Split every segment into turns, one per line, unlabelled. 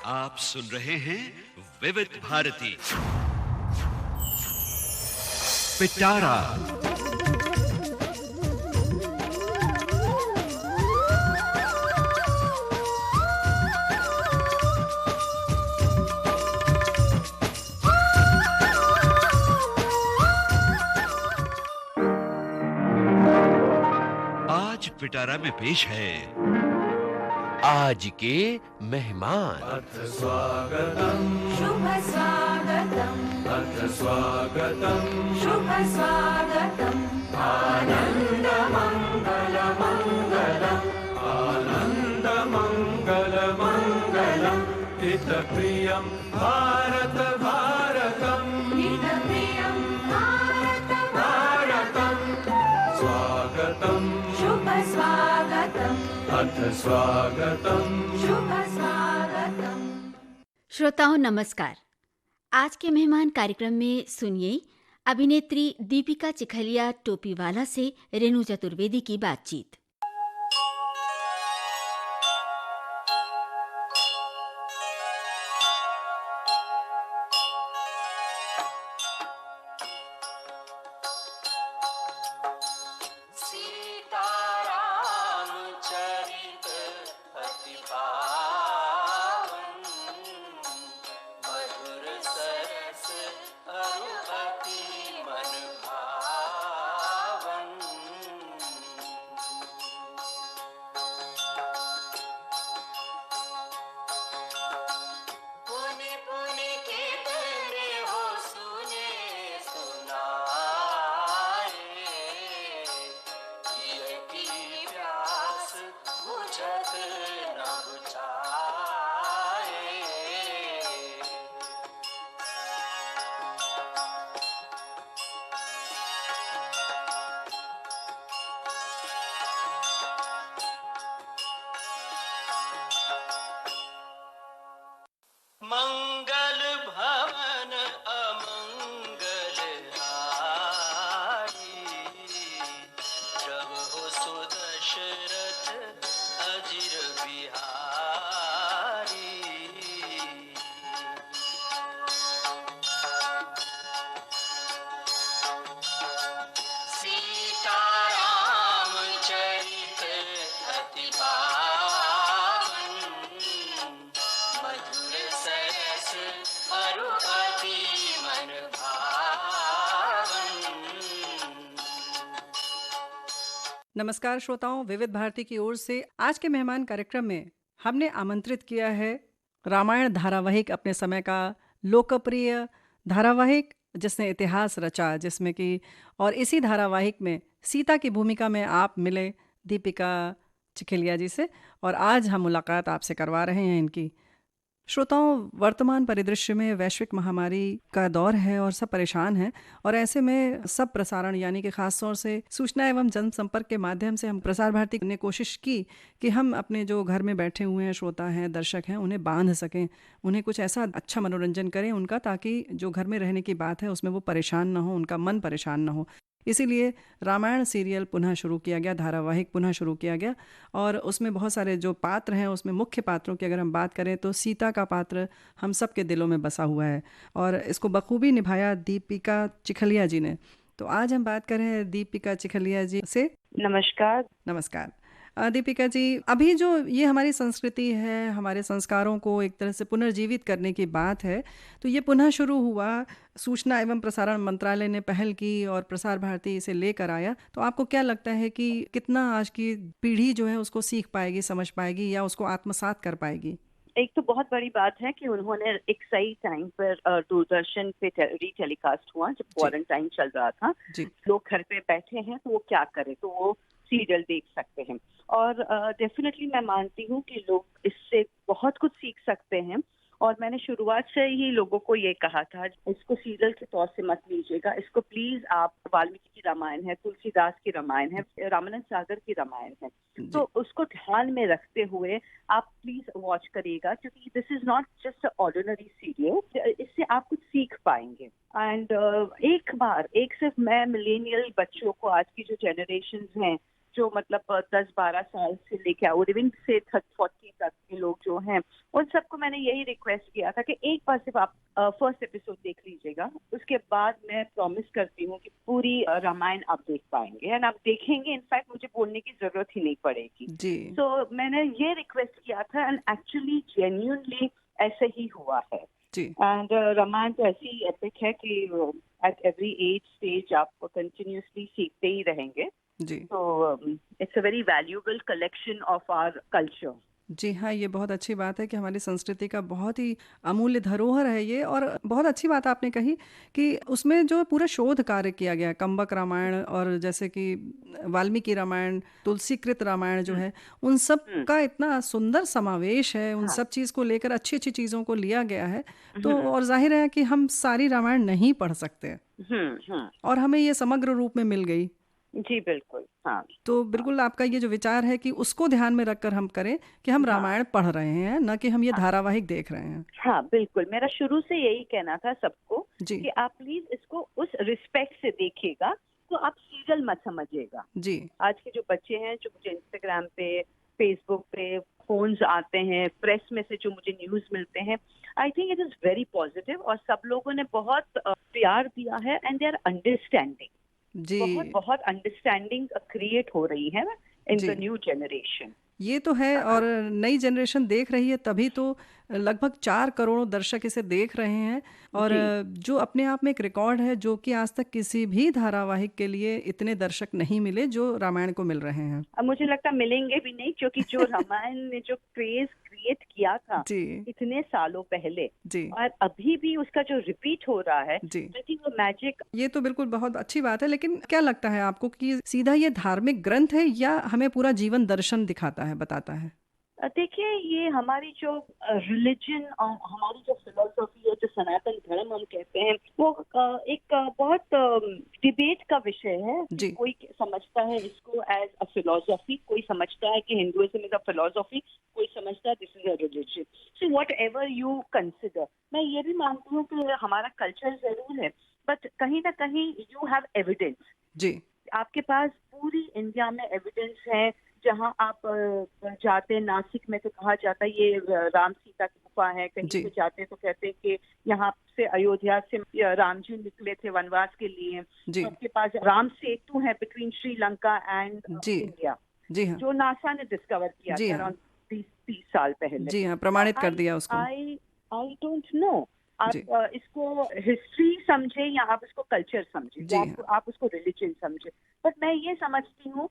आप सुन रहे हैं विविध भारती पिटारा। आज पिटारा में पेश है
आज के मेहमान।
अथ स्वागतम्
शुभ स्वागतम्
अथ स्वागतम्
शुभ स्वागतम्
आनन्द मङ्गल मङ्गलम् आनन्द मङ्गल मङ्गलम् हितप्रियं भारत भारतम्
हितप्रियं भारत
भारतम् स्वागतम्
शुभ स्वागतम्
अथ स्वागतम्
शुभ स्वागतम्।
श्रोताओं नमस्कार। आज के मेहमान कार्यक्रम में सुनिए अभिनेत्री दीपिका चिखलिया टोपीवाला से रेणु चतुर्वेदी की बातचीत।
मंगल भवन अमंगल हारी जब हो सुदशरथ अजिर बिहारी। सीताराम चरित अति पावन मधुर सरस अरु अति मन भावन।
नमस्कार श्रोताओं, विविध भारती की ओर से आज के मेहमान कार्यक्रम में हमने आमंत्रित किया है रामायण धारावाहिक, अपने समय का लोकप्रिय धारावाहिक जिसने इतिहास रचा, जिसमें कि और इसी धारावाहिक में सीता की भूमिका में आप मिले दीपिका चिखलिया जी से, और आज हम मुलाकात आपसे करवा रहे हैं इनकी। श्रोताओं, वर्तमान परिदृश्य में वैश्विक महामारी का दौर है और सब परेशान हैं, और ऐसे में सब प्रसारण यानी कि खास तौर से सूचना एवं जनसंपर्क के माध्यम से हम प्रसार भारती ने कोशिश की कि हम अपने जो घर में बैठे हुए हैं श्रोता हैं, दर्शक हैं, उन्हें बांध सकें, उन्हें कुछ ऐसा अच्छा मनोरंजन करें उनका, ताकि जो घर में रहने की बात है उसमें वो परेशान ना हो, उनका मन परेशान ना हो। इसीलिए रामायण सीरियल पुनः शुरू किया गया, धारावाहिक पुनः शुरू किया गया, और उसमें बहुत सारे जो पात्र हैं, उसमें मुख्य पात्रों की अगर हम बात करें तो सीता का पात्र हम सब के दिलों में बसा हुआ है, और इसको बखूबी निभाया दीपिका चिखलिया जी ने। तो आज हम बात करें दीपिका चिखलिया जी से।
नमस्कार।
नमस्कार दीपिका जी, अभी जो ये हमारी संस्कृति है, हमारे संस्कारों को एक तरह से पुनर्जीवित करने की बात है, तो ये पुनः शुरू हुआ, सूचना एवं प्रसारण मंत्रालय ने पहल की और प्रसार भारती इसे लेकर आया। तो आपको क्या लगता है कि कितना आज की पीढ़ी जो है उसको सीख पाएगी, समझ पाएगी, या उसको आत्मसात कर पाएगी?
एक तो बहुत बड़ी बात है कि उन्होंने एक सही टाइम पर दूरदर्शन पे टेलीकास्ट हुआ, जब क्वारंटाइन चल रहा था। लोग घर पे बैठे हैं तो वो क्या करें, तो वो सीरियल देख सकते हैं। और डेफिनेटली मैं मानती हूँ कि लोग इससे बहुत कुछ सीख सकते हैं, और मैंने शुरुआत से ही लोगों को ये कहा था, इसको सीरियल के तौर से मत लीजिएगा, इसको प्लीज आप, वाल्मीकि की रामायण है, तुलसीदास की रामायण है, रामानंद सागर की रामायण है, तो उसको ध्यान में रखते हुए आप प्लीज वॉच करिएगा, क्योंकि this is not just ordinary serial, इससे आप कुछ सीख पाएंगे। एंड एक सिर्फ मैं मिलेनियल बच्चों को, आज की जो जनरेशन हैं, जो मतलब 10-12 साल से लेके और इवन से 30-40 तक के लोग जो जो हैं उन सबको मैंने यही रिक्वेस्ट किया था कि एक बार सिर्फ आप फर्स्ट एपिसोड देख लीजिएगा, उसके बाद मैं प्रॉमिस करती हूँ कि पूरी रामायण आप देख पाएंगे एंड आप देखेंगे, इनफैक्ट मुझे बोलने की जरूरत ही नहीं पड़ेगी जी। तो मैंने ये रिक्वेस्ट किया था एंड एक्चुअली जेन्युइनली ऐसे ही हुआ है जी। एंड रामायण तो ऐसी एपिक है कि एट एवरी एज स्टेज आप कंटिन्यूसली सीखते ही रहेंगे जी। तो it's a very valuable collection of our culture.
जी हाँ, ये बहुत अच्छी बात है कि हमारी संस्कृति का बहुत ही अमूल्य धरोहर है ये। और बहुत अच्छी बात आपने कही कि उसमें जो पूरा शोध कार्य किया गया, कम्बक रामायण और जैसे कि वाल्मीकि रामायण, तुलसीकृत रामायण जो है, उन सब का इतना सुंदर समावेश है, उन सब चीज़ को लेकर अच्छी अच्छी चीज़ों को लिया गया है। तो और जाहिर है कि हम सारी रामायण नहीं पढ़ सकते और हमें ये समग्र रूप में मिल गई
जी। बिल्कुल हाँ।
तो बिल्कुल आपका ये जो विचार है कि उसको ध्यान में रखकर हम करें कि हम रामायण पढ़ रहे हैं, न कि हम ये धारावाहिक देख रहे हैं।
हाँ बिल्कुल, मेरा शुरू से यही कहना था सबको कि आप प्लीज इसको उस रिस्पेक्ट से देखिएगा, तो आप सीरियल मत समझिएगा जी। आज के जो बच्चे हैं, जो मुझे इंस्टाग्राम पे, फेसबुक पे फोन्स आते हैं, प्रेस में से जो मुझे न्यूज मिलते हैं, I think it is very positive और सब लोगों ने बहुत प्यार दिया है एंड दे आर अंडरस्टैंडिंग जी। बहुत अंडरस्टैंडिंग क्रिएट हो रही है इन द न्यू जनरेशन।
ये तो है और नई जनरेशन देख रही है, तभी तो लगभग 4 करोड़ दर्शक इसे देख रहे हैं और जो अपने आप में एक रिकॉर्ड है, जो कि आज तक किसी भी धारावाहिक के लिए इतने दर्शक नहीं मिले जो रामायण को मिल रहे हैं।
अब मुझे लगता है मिलेंगे भी नहीं, क्योंकि जो रामायण ने जो क्रेज क्रिएट किया था इतने सालों पहले जी। और अभी भी उसका जो रिपीट हो रहा है जी। I think वो मैजिक।
ये तो बिल्कुल बहुत अच्छी बात है, लेकिन क्या लगता है आपको कि सीधा ये धार्मिक ग्रंथ है या हमें पूरा जीवन दर्शन दिखाता है, बताता है?
देखिए, ये हमारी जो रिलीजन और हमारी जो फिलोसॉफी है, जो सनातन धर्म हम कहते हैं, वो एक बहुत डिबेट का विषय है। कोई समझता है इसको एज अ फिलोसॉफी, कोई समझता है कि हिंदुइज्म इज अ फिलोसॉफी, कोई समझता है this is a religion. So what ever you consider, मैं ये भी मानती हूँ कि हमारा कल्चर जरूर है, बट कहीं ना कहीं यू हैव एविडेंस जी। आपके पास पूरी इंडिया में एविडेंस है। जहाँ आप जाते हैं, नासिक में तो कहा जाता है ये राम सीता की गुफा है, कहीं पे जाते हैं तो कहते हैं कि यहाँ से अयोध्या से राम जी निकले थे वनवास के लिए। तो आपके पास राम सेतु है बिटवीन श्रीलंका एंड इंडिया जी हाँ। जो नासा ने डिस्कवर किया था अराउंड 30 साल पहले
जी हाँ, प्रमाणित कर दिया उसको।
आई डोंट नो आप इसको हिस्ट्री समझे या आप इसको कल्चर समझे, आप उसको रिलीजन समझे, बट मैं ये समझती हूँ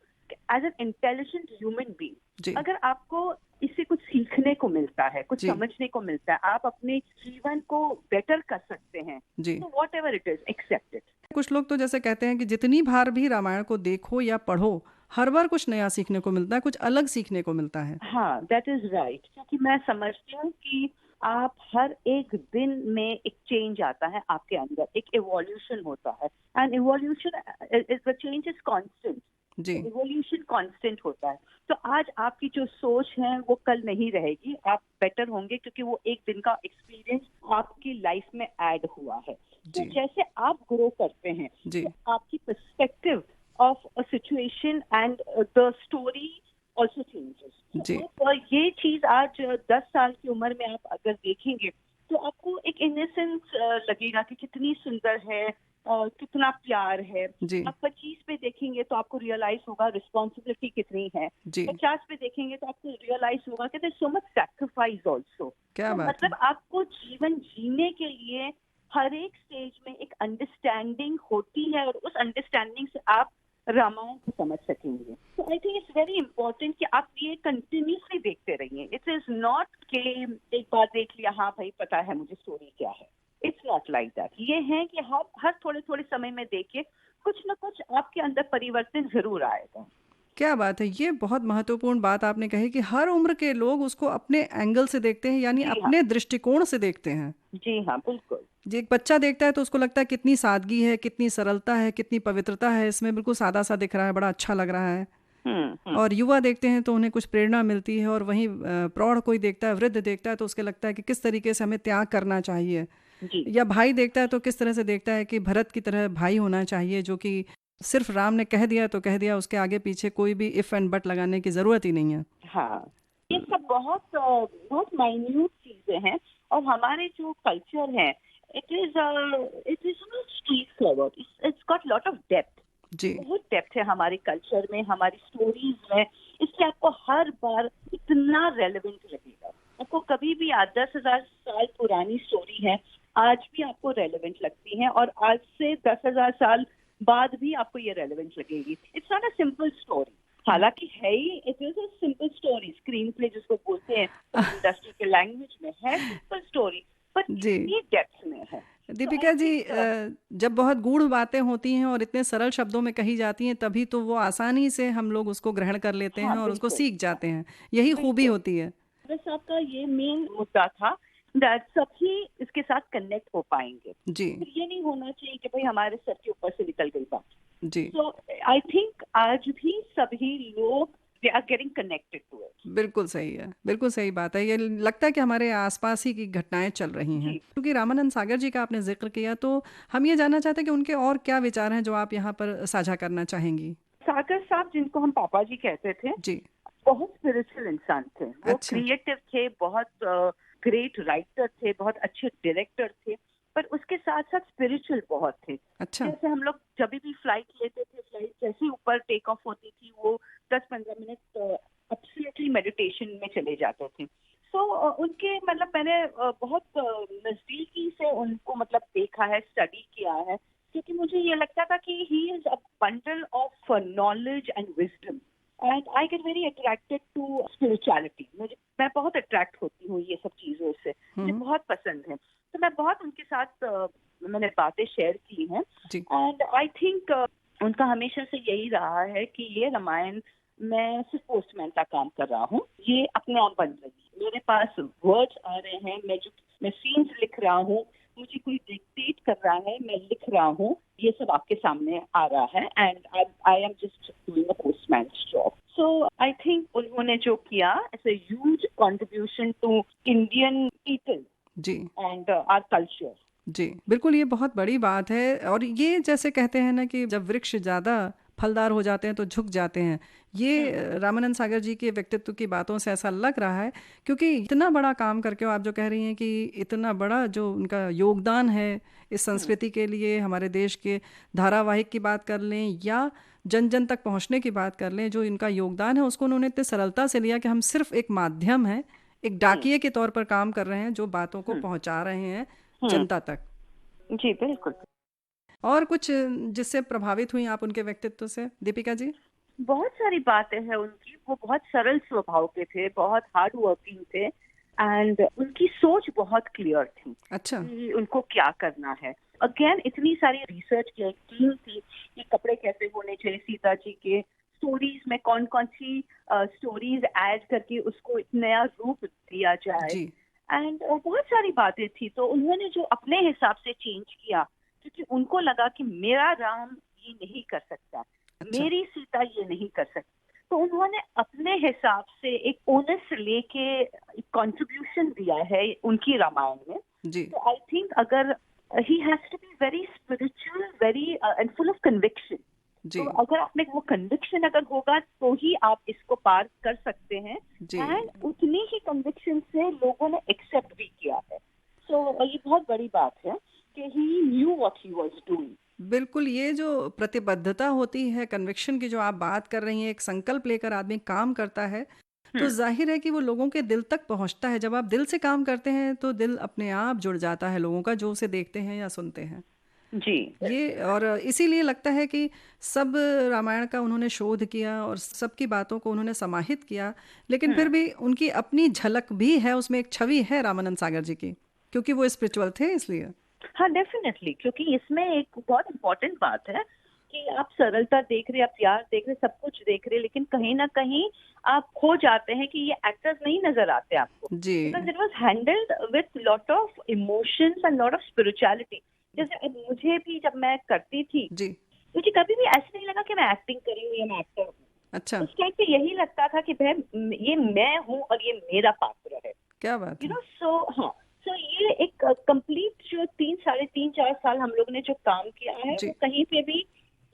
as an intelligent human being, अगर आपको इससे कुछ सीखने को मिलता है, कुछ समझने को मिलता है, आप अपने जीवन को बेटर कर सकते हैं, तो whatever it is, accept it.
कुछ लोग तो जैसे कहते हैं कि जितनी बार भी रामायण को देखो या पढ़ो, हर बार कुछ नया सीखने को मिलता है, कुछ अलग सीखने को मिलता है।
हाँ, दैट इज राइट, क्योंकि मैं समझती हूँ कि आप हर एक दिन में एक चेंज आता है आपके अंदर, एक इवोल्यूशन होता है and evolution the change is constant ji. Evolution constant होता है। तो आज आपकी जो सोच है वो कल नहीं रहेगी, आप बेटर होंगे क्योंकि वो एक दिन का एक्सपीरियंस आपकी लाइफ में ऐड हुआ है। तो जैसे आप ग्रो करते हैं तो आपकी perspective of a situation and the story also changes. तो ये चीज आज 10 साल की उम्र में आप अगर देखेंगे तो आपको एक इनोसेंस लगेगा कि कितनी सुंदर है, कितना प्यार है। आप 25 पे देखेंगे तो आपको रियलाइज होगा रिस्पॉन्सिबिलिटी कितनी है। 50 पे देखेंगे तो आपको रियलाइज होगा कि there so much sacrifice also. मतलब आपको जीवन जीने के लिए हर एक स्टेज में एक अंडरस्टैंडिंग होती है और उस अंडरस्टैंडिंग से आप रामायण को समझ सकेंगे। तो I think it's very important कि आप ये कंटिन्यूसली देखते रहिए। इट इज नॉट कि एक बार देख लिया, हाँ भाई पता है मुझे स्टोरी क्या है, इट्स नॉट लाइक दैट। ये है कि हर थोड़े थोड़े समय में देखिए, कुछ ना कुछ आपके अंदर परिवर्तन जरूर आएगा।
क्या बात है, ये बहुत महत्वपूर्ण बात आपने कही कि हर उम्र के लोग उसको अपने एंगल से देखते हैं, यानी अपने दृष्टिकोण से देखते हैं।
जी हाँ, बिल्कुल।
जी, एक बच्चा देखता है तो उसको लगता है कितनी सादगी है, कितनी सरलता है, कितनी पवित्रता है इसमें, बिल्कुल सादा सा दिख रहा है, बड़ा अच्छा लग रहा है। और युवा देखते हैं तो उन्हें कुछ प्रेरणा मिलती है, और वहीं प्रौढ़ कोई देखता है, वृद्ध देखता है तो उसके लगता है कि किस तरीके से हमें त्याग करना चाहिए। या भाई देखता है तो किस तरह से देखता है कि भरत की तरह भाई होना चाहिए, जो कि सिर्फ राम ने कह दिया तो कह दिया, उसके आगे पीछे कोई भी इफ एंड बट लगाने की जरूरत ही नहीं है।
हाँ, ये सब बहुत माइन्यूट चीजें हैं और हमारे जो कल्चर है it is street forward, it's got lot of depth, बहुत डेप्थ है हमारे कल्चर में, हमारी स्टोरीज में, इसलिए आपको हर बार इतना रेलेवेंट लगेगा। आपको कभी भी 10,000 साल पुरानी स्टोरी है आज भी आपको रेलेवेंट लगती है और आज से 10,000 साल बाद भी आपको ये रेलेवेंट लगेगी। It's not a simple story, हालांकि है ही, it is a simple story, screenplay जिसको बोलते हैं इंडस्ट्री के लैंग्वेज में है सिंपल स्टोरी, पर ये डेप्थ में है।
दीपिका जी, जब बहुत गूढ़ बातें होती हैं और इतने सरल शब्दों में कही जाती हैं तभी तो वो आसानी से हम लोग उसको ग्रहण कर लेते हैं और उसको सीख जाते हैं, यही खूबी होती है।
साहब का ये मेन मुद्दा था दैट सभी इसके साथ कनेक्ट हो पाएंगे जी। ये नहीं होना चाहिए कि भाई हमारे सर के ऊपर से निकल गई बात जी। तो आई थिंक आज भी सभी लोग they are getting connected to it।
बिल्कुल सही है, बिल्कुल सही बात है। ये लगता है कि हमारे आसपास ही की घटनाएं चल रही हैं। क्योंकि रामानंद सागर जी का आपने जिक्र किया तो हम ये जानना चाहते हैं कि उनके और क्या विचार हैं जो आप यहाँ पर साझा करना चाहेंगी।
सागर साहब जिनको हम पापा जी कहते थे जी, बहुत स्पिरिचुअल इंसान थे, वो क्रिएटिव थे, बहुत ग्रेट राइटर थे, बहुत अच्छे डायरेक्टर थे, पर उसके साथ साथ स्पिरिचुअल बहुत थे। जैसे हम लोग जब भी फ्लाइट लेते थे, फ्लाइट जैसे ऊपर टेक ऑफ होती थी वो 10-15 मिनट एब्सोल्युटली मेडिटेशन में चले जाते थे। सो उनके मतलब मैंने बहुत नजदीकी से उनको मतलब देखा है, स्टडी किया है, क्योंकि मुझे ये लगता था कि he is a bundle of knowledge and wisdom and I get very attracted to spirituality. मैं बहुत अट्रैक्ट होती हूँ ये सब चीजों से, मुझे बहुत पसंद है, तो मैं बहुत उनके साथ मैंने बातें शेयर की हैं एंड आई थिंक उनका हमेशा से यही रहा है कि ये रामायण मैं सिर्फ पोस्टमैन का काम कर रहा हूँ, ये अपने आप बन रही है, मेरे पास वर्ड्स आ रहे हैं, मैं सीन्स लिख रहा हूँ, मुझे कोई डिक्टेट कर रहा है, मैं लिख रहा हूँ, ये सब आपके सामने आ रहा है and I am just doing a postman job. So I think उन्होंने जो किया it's a huge contribution to Indian people जी एंड आवर कल्चर जी। बिल्कुल, ये बहुत बड़ी बात है। और ये जैसे कहते हैं ना कि जब वृक्ष ज़्यादा फलदार हो जाते हैं तो झुक जाते हैं, ये रामानंद सागर जी के व्यक्तित्व की बातों से ऐसा लग रहा है, क्योंकि इतना बड़ा काम करके आप जो कह रही हैं कि इतना बड़ा जो उनका योगदान है इस संस्कृति के लिए, हमारे देश के धारावाहिक की बात कर लें या जन जन तक पहुंचने की बात कर लें, जो इनका योगदान है उसको उन्होंने इतने सरलता से लिया कि हम सिर्फ एक माध्यम है, एक डाकिये के तौर पर काम कर रहे हैं जो बातों को पहुंचा रहे हैं जनता तक। जी बिल्कुल। और कुछ जिससे प्रभावित हुई आप उनके व्यक्तित्व से दीपिका जी? बहुत सारी बातें हैं उनकी, वो बहुत सरल स्वभाव के थे, बहुत हार्ड वर्किंग थे एंड उनकी सोच बहुत क्लियर थी। अच्छा। कि उनको क्या करना है। अगेन इतनी सारी रिसर्च की टीम थी कि कपड़े कैसे होने चाहिए सीता जी के, स्टोरीज में कौन कौन सी स्टोरीज ऐड करके उसको एक नया रूप दिया जाए एंड बहुत सारी बातें थी। तो उन्होंने जो अपने हिसाब से चेंज किया, क्योंकि उनको लगा कि मेरा राम ये नहीं कर सकता, मेरी सीता ये नहीं कर सकती, तो उन्होंने अपने हिसाब से एक ओनस लेके कंट्रीब्यूशन दिया है उनकी रामायण में जी। तो आई थिंक अगर he has to be very spiritual, very and full of conviction. तो अगर आप में वो कन्विक्शन अगर होगा तो ही आप इसको पार कर सकते हैं एंड उतनी ही कन्विक्शन से लोगों ने एक्सेप्ट भी किया है। सो ये बहुत बड़ी बात है कि he knew what he was doing. बिल्कुल, ये जो प्रतिबद्धता होती है, कन्विक्शन की जो आप बात कर रही हैं, एक संकल्प लेकर आदमी काम करता है तो जाहिर है कि वो लोगों के दिल तक पहुंचता है। जब आप दिल से काम करते हैं तो दिल अपने आप जुड़ जाता है लोगों का, जो उसे देखते हैं या सुनते हैं जी। ये और इसीलिए लगता है कि सब रामायण का उन्होंने शोध किया और सबकी बातों को उन्होंने समाहित किया, लेकिन फिर भी उनकी अपनी झलक भी है, उसमें एक छवि है रामानंद सागर जी की, क्योंकि वो स्पिरिचुअल थे इसलिए। हाँ डेफिनेटली, क्योंकि इसमें एक बहुत इम्पोर्टेंट बात है कि आप सरलता देख रहे, आप प्यार देख रहे, सब कुछ देख रहे, लेकिन कहीं ना कहीं आप खो जाते हैं कि ये एक्टर्स नहीं नजर आते आपको जी। Because it was handled with lot of emotions and lot of spirituality. जैसे मुझे भी जब मैं करती थी जी, मुझे कभी भी ऐसा नहीं लगा कि मैं एक्टिंग कर रही हूँ या मैं एक्टर हूँ। अच्छा। उस टाइम पे यही लगता था कि भाई ये मैं हूँ और ये मेरा पात्र है। क्या बात, यू नो। सो हाँ, सो ये एक कंप्लीट जो 3-4 साल हम लोग ने जो काम किया है वो कहीं पे भी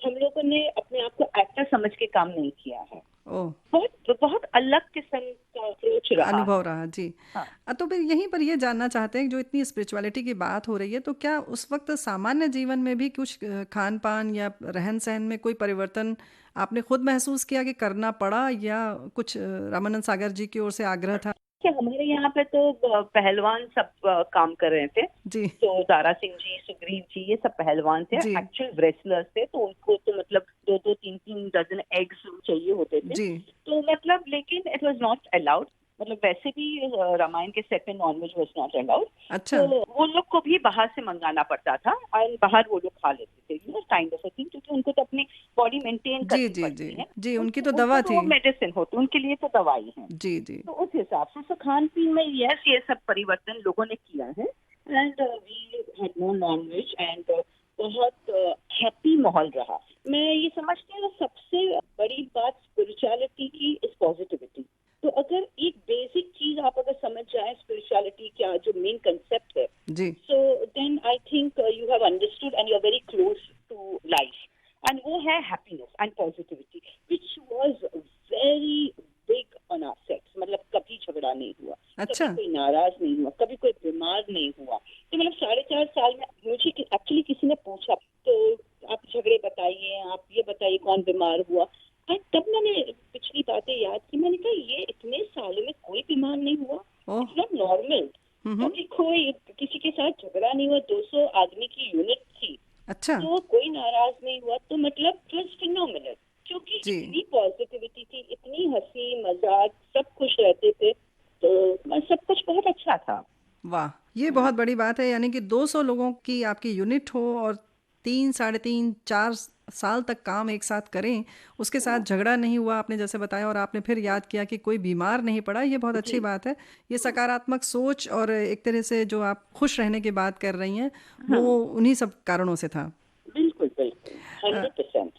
हम लोगों ने अपने आप को एक्टर समझ के काम नहीं किया है। बहुत बहुत अलग किस्म का अप्रोच रहा,
अनुभव रहा जी।
हाँ।
तो फिर यहीं पर ये जानना चाहते हैं, जो इतनी स्पिरिचुअलिटी की बात हो रही है, तो क्या उस वक्त सामान्य जीवन में भी कुछ खान पान या रहन सहन में कोई परिवर्तन आपने खुद महसूस किया कि करना पड़ा, या कुछ रामानंद सागर जी की ओर से आग्रह था?
कि हमारे यहाँ पे तो पहलवान सब काम कर रहे थे
जी।
तो दारा सिंह जी, सुग्रीव जी, ये सब पहलवान थे,
जी।
एक्चुअल रेसलर्स थे, तो उनको तो मतलब 2-3 डजन एग्स चाहिए होते थे।
जी।
तो मतलब लेकिन इट वाज नॉट अलाउड, मतलब वैसे भी रामायण के सेट में नॉनवेज वाज नॉट अलाउड।
अच्छा।
तो वो लोग को भी बाहर से मंगाना पड़ता था और बाहर वो लोग खा लेते थे, काइंड ऑफ थिंग, क्योंकि उनको तो अपनी बॉडी मेंटेन करनी पड़ती है।
जी, उनकी तो दवा थी,
मेडिसिन होती, उनके लिए तो दवाई है।
जी जी।
तो उस हिसाब से खान पीन में यस ये सब परिवर्तन लोगों ने किया है, and we had no nonveg, and बहुत हैप्पी माहौल रहा। मैं ये समझती हूँ सबसे बड़ी बात स्पिरिचुअलिटी की इज पॉजिटिविटी। तो अगर एक बेसिक चीज आप अगर समझ जाए स्पिरिचुअलिटी क्या जो मेन कंसेप्ट है
जी,
so then I think you have understood and you are very close to life, and वो है happiness and positivity, which was very big on our sets. मतलब कभी झगड़ा नहीं हुआ,
अच्छा,
कभी कोई नाराज नहीं हुआ, कभी कोई बीमार नहीं हुआ। तो मतलब 4.5 साल में मुझे एक्चुअली किसी ने पूछा तो आप झगड़े बताइए, आप ये बताइए कौन बीमार हुआ, एंड तब मैंने पिछली बातें याद की। मैंने कहा ये इतने सालों में कोई बीमार नहीं हुआ, इट्स नॉट नॉर्मल। कभी कोई किसी के साथ झगड़ा नहीं हुआ, 200 आदमी की यूनिट थी,
अच्छा,
तो कोई नाराज नहीं हुआ। तो मतलब इट वाज फिनोमिनल, क्योंकि इतनी पॉजिटिविटी थी, इतनी हंसी मजाक, सब खुश रहते थे, तो सब कुछ बहुत अच्छा था।
वाह, ये बहुत बड़ी बात है। यानी कि 200 लोगों की आपकी यूनिट हो और 3, 3.5, 4 साल तक काम एक साथ करें, उसके साथ झगड़ा नहीं हुआ, आपने जैसे बताया, और आपने फिर याद किया कि कोई बीमार नहीं पड़ा, ये बहुत अच्छी बात है। ये सकारात्मक सोच और एक तरह से जो आप खुश रहने की बात कर रही हैं, वो उन्हीं सब कारणों से था।
बिल्कुल बिल्कुल 100%।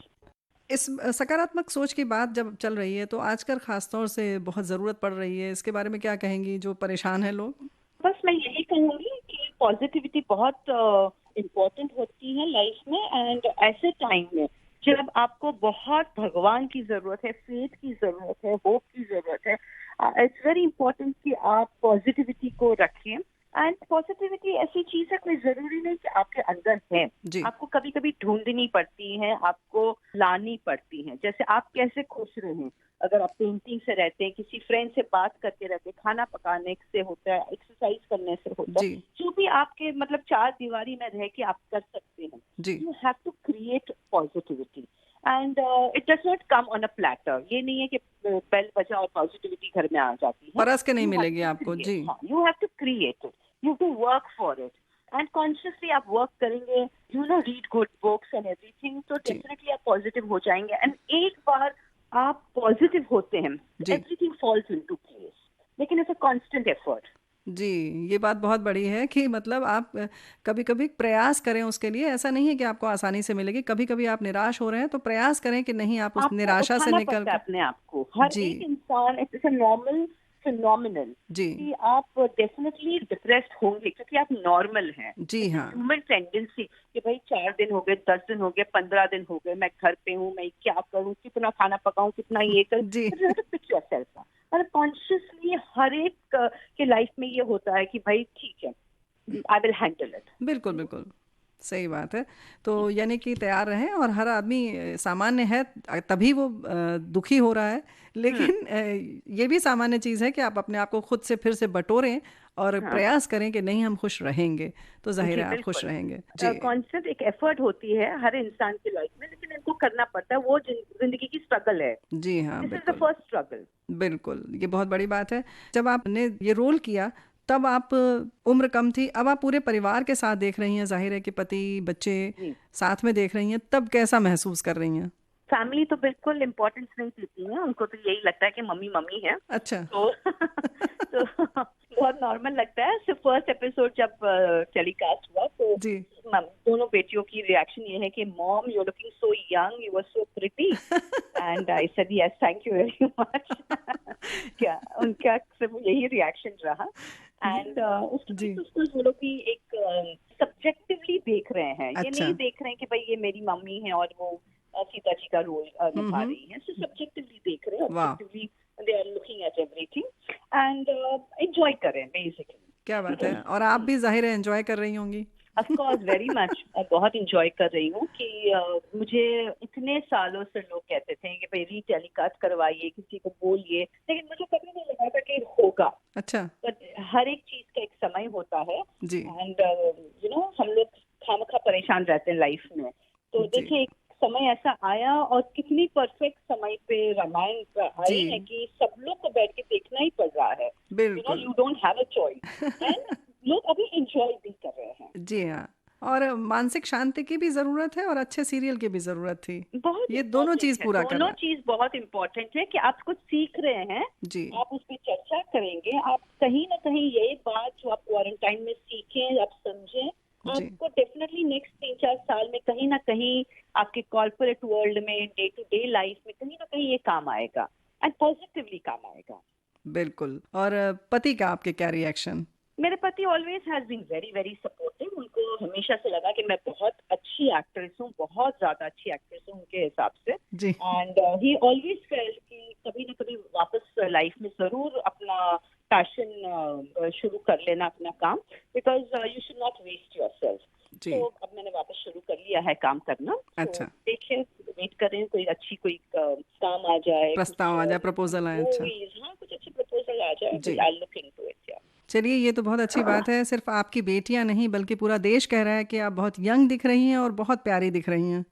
इस सकारात्मक सोच की बात जब चल रही है, तो आजकल खासतौर से बहुत ज़रूरत पड़ रही है, इसके बारे में क्या कहेंगी जो परेशान हैं लोग?
बस मैं यही कहूंगी कि पॉजिटिविटी बहुत इम्पोर्टेंट होती है लाइफ में, एंड ऐसे टाइम में जब आपको बहुत भगवान की जरूरत है, फेथ की जरूरत है, होप की जरूरत है, इट्स वेरी इम्पोर्टेंट कि आप पॉजिटिविटी को रखें। एंड पॉजिटिविटी ऐसी चीज है, कोई जरूरी नहीं कि आपके अंदर है, आपको कभी कभी ढूंढनी पड़ती है, आपको लानी पड़ती है। जैसे आप कैसे खुश रहें, अगर आप पेंटिंग से रहते हैं, किसी फ्रेंड से बात करके रहते हैं, खाना पकाने से होता है, एक्सरसाइज करने से होता है, जो भी आपके मतलब 4 दीवारी में रह के आप कर सकते हैं, you have to create positivity, and it does not come on a platter. ये नहीं है कि बेल बजा और पॉजिटिविटी घर में आ जाती है,
परस के नहीं मिलेगी आपको। जी,
you have to create it, you to work for it, and consciously आप वर्क करेंगे, you know, read good books and everything, तो डेफिनेटली आप पॉजिटिव हो जाएंगे। एंड एक बार आप पॉजिटिव होते हैं, एवरीथिंग फॉल्स इनटू प्लेस, लेकिन इट्स अ कांस्टेंट एफर्ट।
जी, ये बात बहुत बड़ी है कि मतलब आप कभी कभी प्रयास करें उसके लिए। ऐसा नहीं है कि आपको आसानी से मिलेगी, कभी कभी आप निराश हो रहे हैं तो प्रयास करें कि नहीं, आप उस निराशा से निकल
अपने आप को। हर एक इंसान, इट्स अ नॉर्मल फिनोमिनल कि आप डेफिनेटली डिप्रेस्ड होंगे, क्योंकि आप नॉर्मल हैं।
जी हाँ,
ह्यूमन टेंडेंसी कि भाई 4 दिन हो गए, 10 दिन हो गए, 15 दिन हो गए, मैं घर पे हूँ, मैं क्या करूँ, कितना खाना पकाऊं, कितना ये करूँ, और कॉन्शियसली हर एक के लाइफ में ये होता है कि भाई ठीक है, आई विल हैंडल इट।
बिल्कुल बिल्कुल सही बात है। तो यानी कि तैयार रहें, और हर आदमी सामान्य है तभी वो दुखी हो रहा है, लेकिन ये भी सामान्य चीज़ है कि आप अपने आप को खुद से फिर से बटोरें और प्रयास करें कि नहीं, हम खुश रहेंगे, तो जाहिर है आप खुश रहेंगे।
कॉन्सेप्ट एक एफर्ट होती है हर इंसान की लाइफ में, लेकिन इनको करना पड़ता है, वो जिंदगी की स्ट्रगल है।
जी हाँ,
this is the first struggle.
बिल्कुल, ये बहुत बड़ी बात है। जब आपने ये रोल किया तब आप उम्र कम थी, अब आप पूरे परिवार के साथ देख रही हैं, जाहिर है कि पति बच्चे साथ में देख रही हैं, तब कैसा महसूस कर रही हैं?
फैमिली तो बिल्कुल इम्पोर्टेंस नहीं देती है, उनको तो यही लगता है कि मम्मी मम्मी है।
अच्छा।
तो बहुत नॉर्मल लगता है। सिर्फ फर्स्ट एपिसोड जब टेलीकास्ट हुआ तो दोनों बेटियों की रिएक्शन ये है कि mom, you are looking so young, you are so pretty, and I said yes, thank you very much. क्या उनका सिर्फ यही रिएक्शन रहा। एंड उसके वो लोग भी एक सब्जेक्टिवली देख रहे हैं, ये नहीं देख रहे हैं कि भाई ये मेरी मम्मी है और वो सीता जी का रोल निभा रही है, सो सब्जेक्टिवली देख रहे हैं, objectively they are looking at everything. And enjoy करें बेसिकली।
क्या बात है। और आप भी जाहिर है एंजॉय कर रही होंगी।
ऑफ कोर्स वेरी मच, बहुत इंजॉय कर रही हूँ कि मुझे इतने सालों से लोग कहते थे कि भाई रीटेलीकास्ट करवाइए, किसी को बोलिए, लेकिन मुझे कभी नहीं लगा था कि होगा।
अच्छा।
बट हर एक चीज का एक समय होता है
जी।
एंड हम लोग खामखा परेशान रहते हैं लाइफ में, तो देखिए एक समय ऐसा आया और कितनी परफेक्ट समय पे रामायण आई है कि सब लोग को बैठ के देखना ही पड़ रहा है।
बिल्कुल।
You don't have a choice and लोग अभी एंजॉय भी कर रहे हैं।
जी हाँ, और मानसिक शांति की भी जरूरत है और अच्छे सीरियल की भी जरूरत थी।
बहुत
ये दोनों चीज पूरा करना।
दोनों चीज बहुत इम्पोर्टेंट है कि आप कुछ सीख रहे हैं
जी,
आप उस पर चर्चा करेंगे, आप कहीं ना कहीं ये बात जो आप क्वारंटाइन में सीखें, आप समझें, आपको डेफिनेटली नेक्स्ट 3-4 साल में कहीं ना कहीं आपके कॉर्पोरेट वर्ल्ड में, डे टू डे लाइफ में कहीं ना कहीं ये काम आएगा एंड पॉजिटिवली काम आएगा।
बिल्कुल। और पति का आपके क्या रिएक्शन?
मेरे पति always has been very very supportive. उनको हमेशा से लगा कि मैं बहुत अच्छी एक्ट्रेस हूँ, बहुत ज्यादा अच्छी एक्ट्रेस हूँ उनके हिसाब से।
जी।
एंड ही ऑलवेज फेल्ट कि कभी ना कभी वापस लाइफ में जरूर अपना पैशन शुरू कर लेना, अपना काम, because you should not waste yourself. तो अब मैंने वापस शुरू कर लिया है काम करना।
अच्छा।
तो देखिए, वेट कर रहे हैं कोई अच्छी कोई काम आ जाए,
प्रस्ताव आ जाए, प्रपोजल आए। अच्छा।
हाँ, कुछ अच्छी प्रपोजल आ जाए,
जी।
I will look into it.
चलिए, ये तो बहुत अच्छी बात है। सिर्फ आपकी बेटियां नहीं बल्कि पूरा देश कह रहा है कि आप बहुत यंग दिख रही हैं और बहुत प्यारी दिख रही हैं।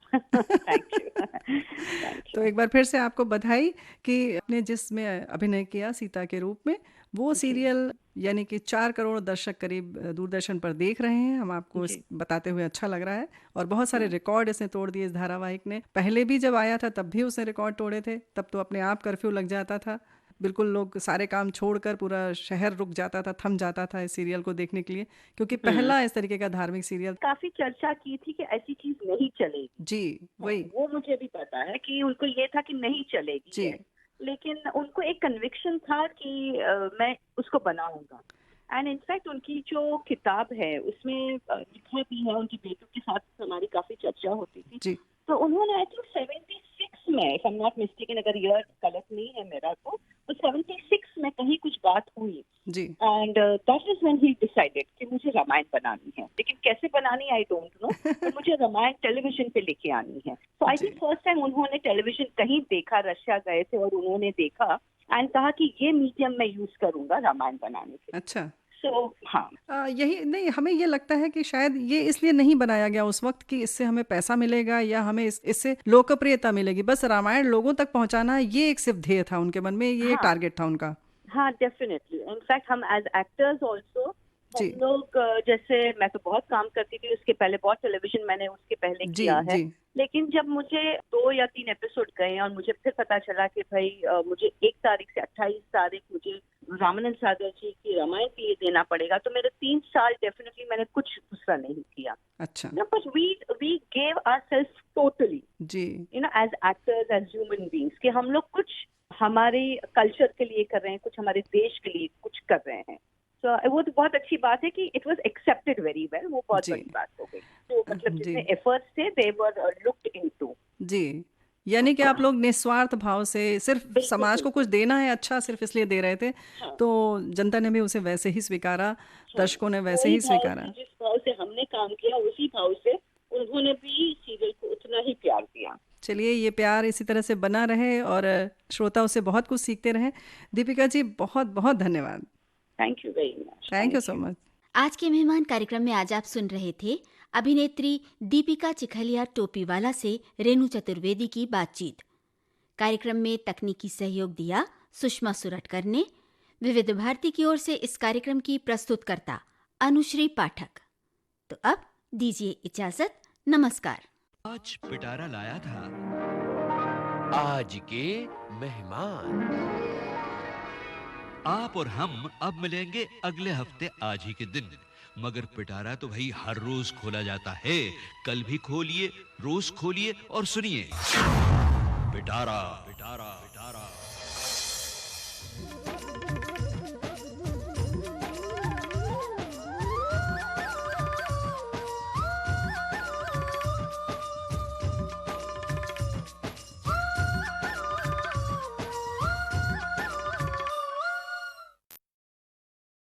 तो एक बार फिर से आपको बधाई कि आपने जिसमें अभिनय किया सीता के रूप में, वो सीरियल यानी कि 4 करोड़ दर्शक करीब दूरदर्शन पर देख रहे हैं। हम आपको बताते हुए अच्छा लग रहा है। और बहुत सारे रिकॉर्ड इसने तोड़ दिए इस धारावाहिक ने। पहले भी जब आया था तब भी उसने रिकॉर्ड तोड़े थे। तब तो अपने आप कर्फ्यू लग जाता था, बिल्कुल लोग सारे काम छोड़कर पूरा शहर रुक जाता था, थम जाता था इस सीरियल को देखने के लिए, क्योंकि पहला इस तरीके का धार्मिक सीरियल।
काफी चर्चा की थी कि ऐसी चीज नहीं चलेगी।
जी, वही।
वो मुझे भी पता है कि उनको ये था कि नहीं चलेगी
जी।
लेकिन उनको एक कन्विक्शन था कि मैं उसको बनाऊंगा। एंड इनफैक्ट उनकी जो किताब है उसमें लिखा भी है, उनकी बेटों के साथ हमारी काफी चर्चा होती थी जी। तो उन्होंने आई थिंक 76 में, if I am not mistaken, अगर ईयर गलत नहीं है मेरा, तो 76 में कहीं कुछ बात हुई जी। And that is when he decided कि मुझे रामायण बनानी है, लेकिन कैसे बनानी आई डोंट नो, तो मुझे रामायण टेलीविजन पे लेके आनी है। तो आई थिंक फर्स्ट टाइम उन्होंने टेलीविजन कहीं देखा, रशिया गए थे और उन्होंने देखा एंड कहा कि ये मीडियम मैं यूज करूंगा रामायण बनाने के।
अच्छा।
हाँ,
यही नहीं, हमें ये लगता है कि शायद ये इसलिए नहीं बनाया गया उस वक्त कि इससे हमें पैसा मिलेगा या हमें इससे लोकप्रियता मिलेगी। बस रामायण लोगों तक पहुंचाना, ये एक सिर्फ ध्येय था उनके मन में, ये टारगेट था उनका।
हाँ, डेफिनेटली। इनफैक्ट हम एज एक्टर्स ऑल्सो, हम लोग जैसे, मैं तो बहुत काम करती थी उसके पहले, बहुत टेलीविजन मैंने उसके पहले किया है, लेकिन जब मुझे 2 या 3 एपिसोड गए और मुझे फिर पता चला कि भाई मुझे 1 तारीख से 28 तारीख मुझे रामानंद सागर जी की रामायण के लिए देना पड़ेगा, तो मेरे 3 साल डेफिनेटली मैंने कुछ दूसरा नहीं किया।
अच्छा।
But we gave ourselves totally
जी,
as actors, as human beings, कि हम लोग कुछ हमारे कल्चर के लिए कर रहे हैं, कुछ हमारे देश के लिए कुछ कर रहे हैं। So, वो तो बहुत अच्छी बात है कि it was accepted very well, वो बहुत बड़ी बात हो गई। तो मतलब जितने एफर्ट्स थे दे वर लुक्ड इनटू। जी,
यानी कि आप लोग निस्वार्थ भाव से सिर्फ समाज को कुछ देना है अच्छा, सिर्फ इसलिए दे रहे थे। तो जनता ने भी उसे वैसे ही स्वीकारा, दर्शकों ने वैसे ही स्वीकारा।
जिस भाव से हमने काम किया उसी भाव से उन्होंने भी सीरियल को उतना ही प्यार दिया।
चलिए, ये प्यार इसी तरह से बना रहे और श्रोता उससे बहुत कुछ सीखते रहे। दीपिका जी, बहुत बहुत धन्यवाद।
Thank you very much.
Thank you so much.
आज के मेहमान कार्यक्रम में आज आप सुन रहे थे अभिनेत्री दीपिका चिखलिया टोपीवाला से रेणु चतुर्वेदी की बातचीत। कार्यक्रम में तकनीकी सहयोग दिया सुषमा सुरटकर ने। विविध भारती की ओर से इस कार्यक्रम की प्रस्तुतकर्ता अनुश्री पाठक। तो अब दीजिए इजाजत, नमस्कार।
आज पिटारा लाया था
आज के मेहमान।
आप और हम अब मिलेंगे अगले हफ्ते आज ही के दिन, मगर पिटारा तो भाई हर रोज खोला जाता है। कल भी खोलिए, रोज खोलिए और सुनिए पिटारा पिटारा पिटारा।